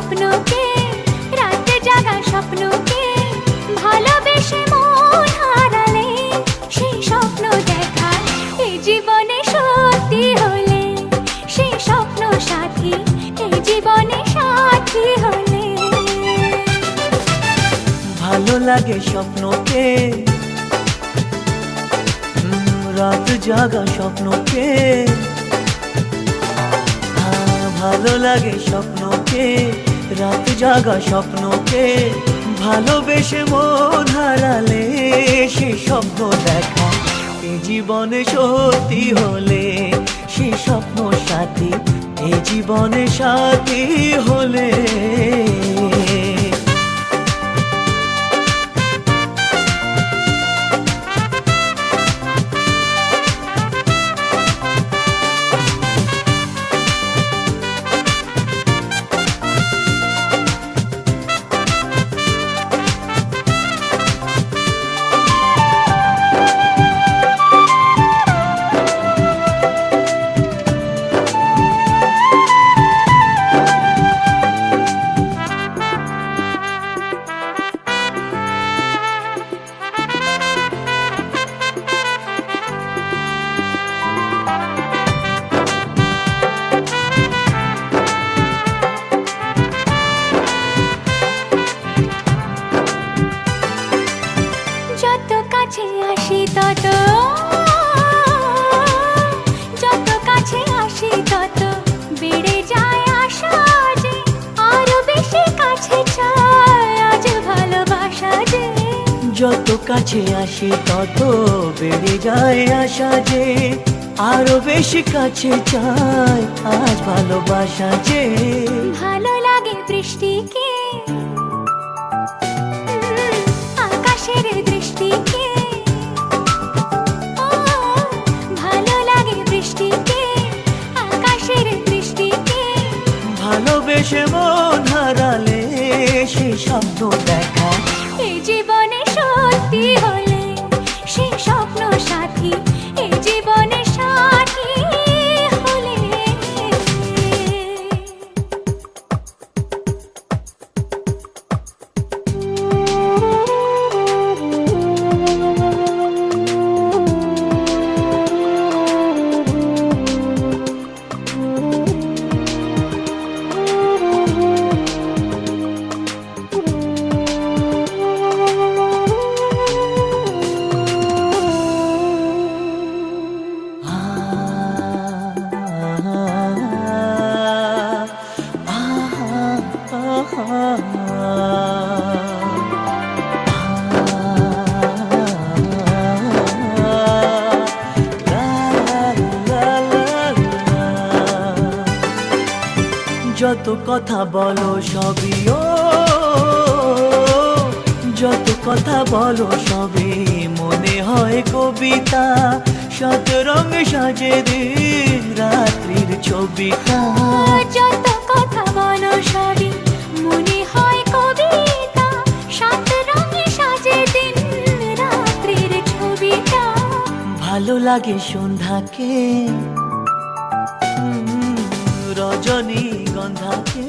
স্বপ্নকে, রাতে জাগা স্বপ্নকে, ভালোবেসে মন হারালে সেই স্বপ্ন দেখা এই জীবনে সত্যি হলে, সেই স্বপ্ন সাথী এই জীবনে সাথী হলে। ভালো লাগে স্বপ্নকে, রাত জাগা স্বপ্নকে, ভালো লাগে স্বপ্নকে, রাত জাগা স্বপ্নকে, ভালোবেসে মন হারালে সেই স্বপ্ন দেখা এই জীবনে সত্যি হলে, সেই স্বপ্ন সাথী এই জীবনে সাথী হলে। যত কাছে আসি তত, যত কাছে আসি তত বেড়ে যায় আশা যে আরো বেশি কাছে চাই আজ ভালোবাসা যে। যত কাছে আসি তত বেড়ে যায় আশা যে আরো বেশি কাছে চাই আজ ভালোবাসা যে। ভালো লাগে বৃষ্টিকে, আকাশের দৃষ্টিকে, ও ভালো লাগে বৃষ্টিকে, আকাশের দৃষ্টিকে, ভালোবেসে মন হারালে সেই স্বপ্ন দেখা এই জীবনে সত্যি হলে, সেই স্বপ্ন সাথী এই জীবনে সাথী হলে। যত কথা বলো সবই ও, যত কথা বলো সবই মনে হয় কবিতা, শত রঙ সাজে দিন রাত্রির ছবিটা। যত কথা বলো সবই মনে হয় কবিতা, সাত রঙে সাজে দিন রাত্রির ছবিটা। ভালো লাগে সন্ধ্যাকে, রজনী গন্ধাকে,